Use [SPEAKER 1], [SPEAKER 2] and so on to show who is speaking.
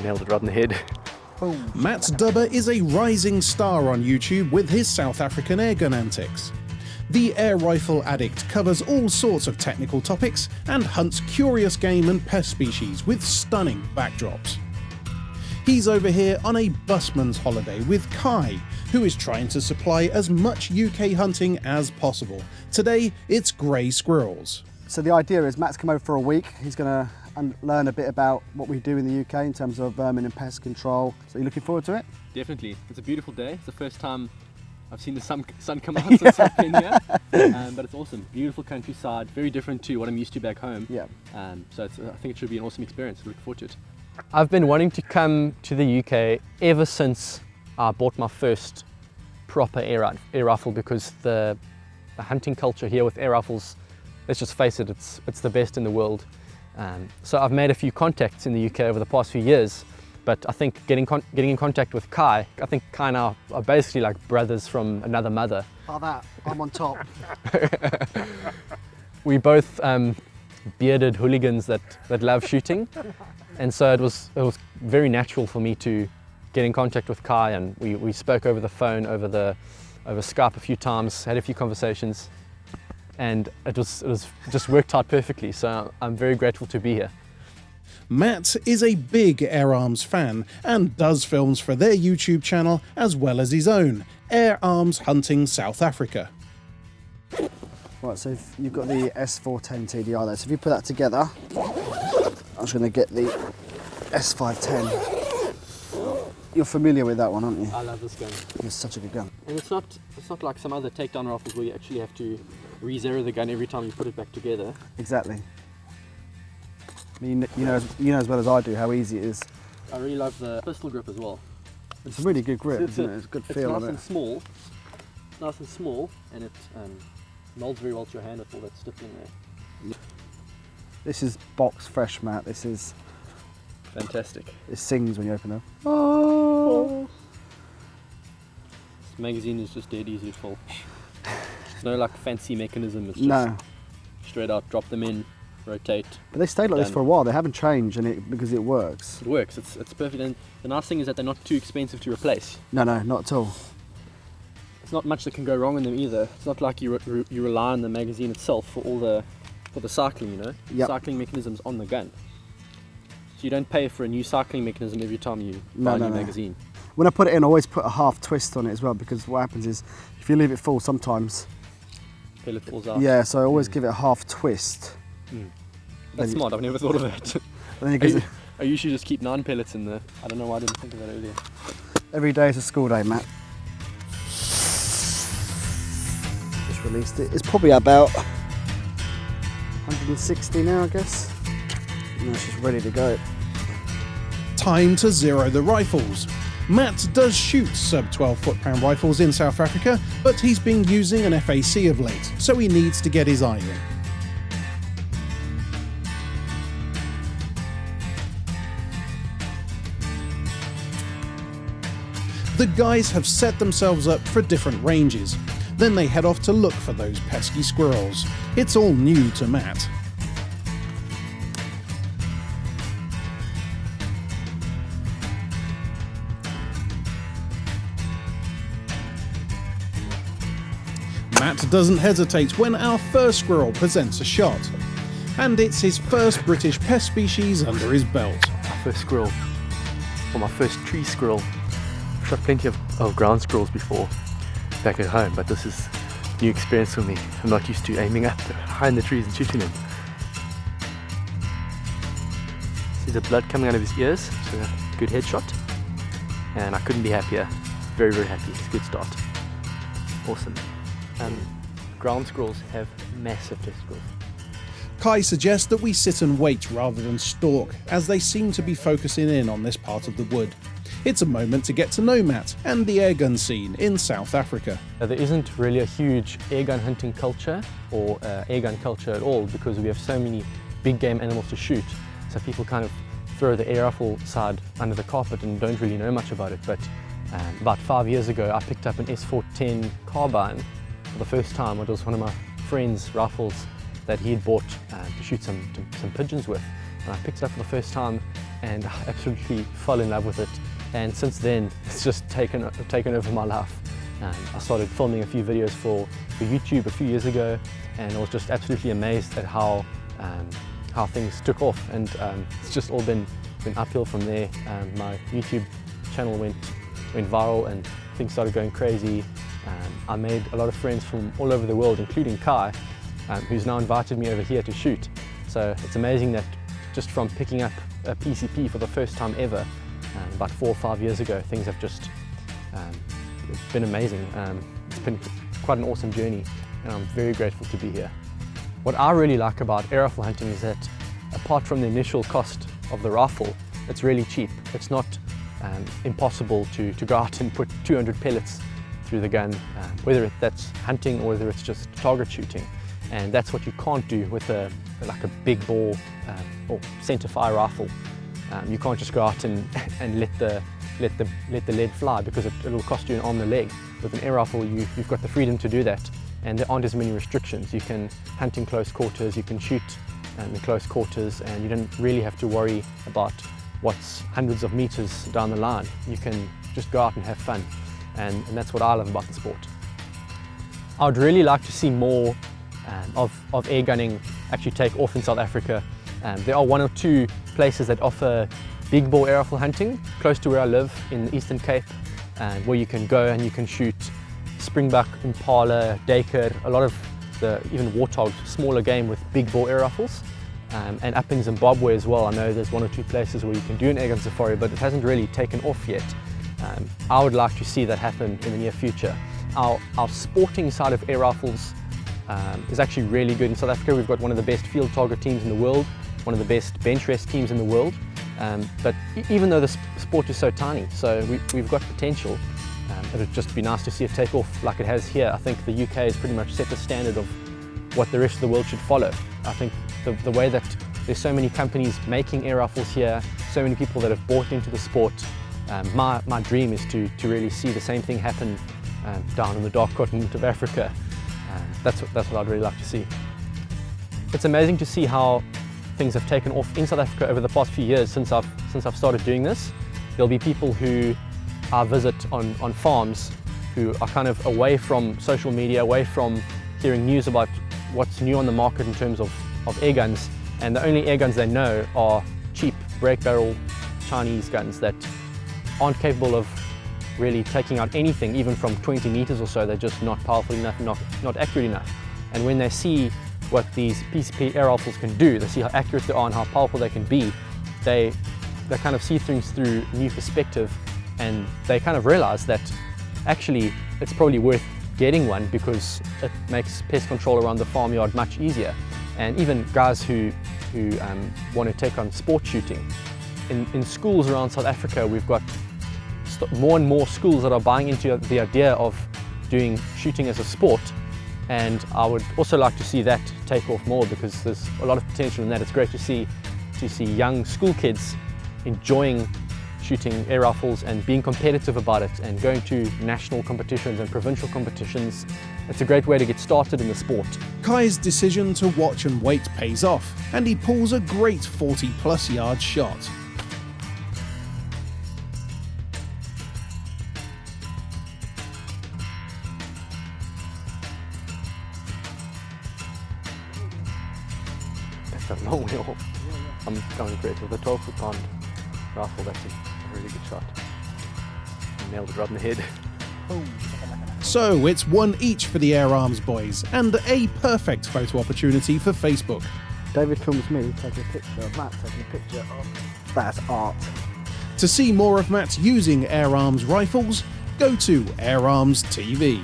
[SPEAKER 1] nailed it right in the head.
[SPEAKER 2] Matt Dubber is a rising star on YouTube with his South African airgun antics. The air rifle addict covers all sorts of technical topics and hunts curious game and pest species with stunning backdrops. He's over here on a busman's holiday with Cai, who is trying to supply as much UK hunting as possible. Today, it's grey squirrels.
[SPEAKER 3] So the idea is Matt's come over for a week. He's going to learn a bit about what we do in the UK in terms of vermin and pest control. So you looking forward to it?
[SPEAKER 1] Definitely. It's a beautiful day. It's the first time I've seen the sun come out since I've been here. But it's awesome. Beautiful countryside, very different to what I'm used to back home.
[SPEAKER 3] Yeah.
[SPEAKER 1] So I think it should be an awesome experience. I look forward to it.
[SPEAKER 4] I've been wanting to come to the UK ever since I bought my first proper air rifle, because the hunting culture here with air rifles, let's just face it, it's the best in the world. So I've made a few contacts in the UK over the past few years, but I think getting in contact with Cai, I think Cai and I are basically like brothers from another mother.
[SPEAKER 3] How that? I'm on top.
[SPEAKER 4] We both bearded hooligans that love shooting, and so it was very natural for me to get in contact with Cai, and we spoke over the phone, over Skype a few times, had a few conversations, and it just worked out perfectly. So I'm very grateful to be here.
[SPEAKER 2] Matt is a big AirArms fan and does films for their YouTube channel as well as his own, AirArms Hunting South Africa.
[SPEAKER 3] Right, so if you've got the S410 TDI there, so if you put that together, I'm just going to get the S510. You're familiar with that one, aren't you?
[SPEAKER 1] I love this gun.
[SPEAKER 3] It's such a good gun.
[SPEAKER 1] And it's not like some other takedown rifles where you actually have to re-zero the gun every time you put it back together.
[SPEAKER 3] Exactly. I mean, you know as well as I do how easy it is.
[SPEAKER 1] I really love the pistol grip as well.
[SPEAKER 3] It's a really good grip, isn't it? It's a good feel
[SPEAKER 1] nice
[SPEAKER 3] of it.
[SPEAKER 1] and small. It's nice and small, and it molds very well to your hand with all that stiffening there.
[SPEAKER 3] This is box fresh, Matt. This is
[SPEAKER 1] fantastic.
[SPEAKER 3] It sings when you open it.
[SPEAKER 1] Oh. This magazine is just dead easy to fill. There's no like fancy mechanism. It's just straight out, drop them in, rotate.
[SPEAKER 3] But they stayed like this for a while. They haven't changed, because it works.
[SPEAKER 1] It works. It's perfect, and the nice thing is that they're not too expensive to replace.
[SPEAKER 3] No, not at all.
[SPEAKER 1] It's not much that can go wrong in them either. It's not like you rely on the magazine itself for the cycling, you know.
[SPEAKER 3] Yep.
[SPEAKER 1] Cycling mechanisms on the gun. So you don't pay for a new cycling mechanism every time you buy a new magazine.
[SPEAKER 3] When I put it in, I always put a half twist on it as well, because what happens is if you leave it full, sometimes
[SPEAKER 1] pellet falls out.
[SPEAKER 3] Yeah, so I always give it a half twist.
[SPEAKER 1] That's smart. I've never thought of that. I usually just keep 9 pellets in there. I don't know why I didn't think of that earlier.
[SPEAKER 3] Every day is a school day, Matt. Just released it. It's probably about 160 now, I guess. And it's just ready to go.
[SPEAKER 2] Time to zero the rifles. Matt does shoot sub 12 foot-pound rifles in South Africa, but he's been using an FAC of late, so he needs to get his eye in. The guys have set themselves up for different ranges. Then they head off to look for those pesky squirrels. It's all new to Matt. Matt doesn't hesitate when our first squirrel presents a shot. And it's his first British pest species under his belt.
[SPEAKER 1] My first squirrel, or my first tree squirrel. I've shot plenty of ground squirrels before back at home, but this is a new experience for me. I'm not used to aiming up high in the trees and shooting them. See the blood coming out of his ears, so a good headshot. And I couldn't be happier. Very, very happy. It's a good start. Awesome. Ground squirrels have massive testicles.
[SPEAKER 2] Cai suggests that we sit and wait rather than stalk, as they seem to be focusing in on this part of the wood. It's a moment to get to know Matt and the airgun scene in South Africa.
[SPEAKER 4] There isn't really a huge airgun hunting culture or airgun culture at all, because we have so many big game animals to shoot. So people kind of throw the air rifle side under the carpet and don't really know much about it. But about 5 years ago, I picked up an S410 carbine for the first time. It was one of my friend's rifles that he had bought to shoot some pigeons with. And I picked it up for the first time, and I absolutely fell in love with it. And since then, it's just taken over my life. I started filming a few videos for YouTube a few years ago, and I was just absolutely amazed at how things took off, and it's just all been uphill from there. My YouTube channel went viral and things started going crazy. I made a lot of friends from all over the world, including Cai, who's now invited me over here to shoot. So it's amazing that just from picking up a PCP for the first time ever, about 4 or 5 years ago, things have just been amazing. It's been quite an awesome journey, and I'm very grateful to be here. What I really like about air rifle hunting is that apart from the initial cost of the rifle, it's really cheap. It's not impossible to go out and put 200 pellets through the gun, whether that's hunting or whether it's just target shooting. And that's what you can't do with like a big bore or centre fire rifle. You can't just go out and let the lead fly, because it'll cost you an arm and a leg. With an air rifle, you've got the freedom to do that, and there aren't as many restrictions. You can hunt in close quarters, you can shoot in close quarters, and you don't really have to worry about what's hundreds of meters down the line. You can just go out and have fun, and that's what I love about the sport. I would really like to see more of air gunning actually take off in South Africa. There are 1 or 2 places that offer big bore air rifle hunting close to where I live in the Eastern Cape, where you can go and you can shoot springbuck, impala, duiker, a lot of even warthog, smaller game with big bore air rifles. And up in Zimbabwe as well, I know there's 1 or 2 places where you can do an airgun safari, but it hasn't really taken off yet. I would like to see that happen in the near future. Our sporting side of air rifles is actually really good in South Africa. We've got one of the best field target teams in the world, one of the best bench rest teams in the world. But even though the sport is so tiny, so we've got potential, it would just be nice to see it take off like it has here. I think the UK has pretty much set the standard of what the rest of the world should follow. I think the way that there's so many companies making air rifles here, so many people that have bought into the sport, my dream is to really see the same thing happen down in the dark continent of Africa. That's what I'd really like to see. It's amazing to see how things have taken off in South Africa over the past few years since I've started doing this. There'll be people who I visit on farms who are kind of away from social media, away from hearing news about what's new on the market in terms of air guns, and the only air guns they know are cheap break barrel Chinese guns that aren't capable of really taking out anything, even from 20 meters or so. They're just not powerful enough, not accurate enough. And when they see what these PCP air rifles can do, they see how accurate they are and how powerful they can be, they kind of see things through a new perspective, and they kind of realize that actually it's probably worth getting one because it makes pest control around the farmyard much easier. And even guys who want to take on sport shooting. In schools around South Africa, we've got more and more schools that are buying into the idea of doing shooting as a sport, and I would also like to see that take off more, because there's a lot of potential in that. It's great to see young school kids enjoying shooting air rifles and being competitive about it and going to national competitions and provincial competitions. It's a great way to get started in the sport.
[SPEAKER 2] Cai's decision to watch and wait pays off, and he pulls a great 40+ yard shot.
[SPEAKER 1] That's a long way off. I'm going great with a 12-foot pound rifle. That's a really good shot. Nailed it right in the head.
[SPEAKER 2] So it's 1 each for the Air Arms boys, and a perfect photo opportunity for Facebook.
[SPEAKER 3] David films me taking a picture of Matt taking a picture of that art.
[SPEAKER 2] To see more of Matt using Air Arms rifles, go to Air Arms TV.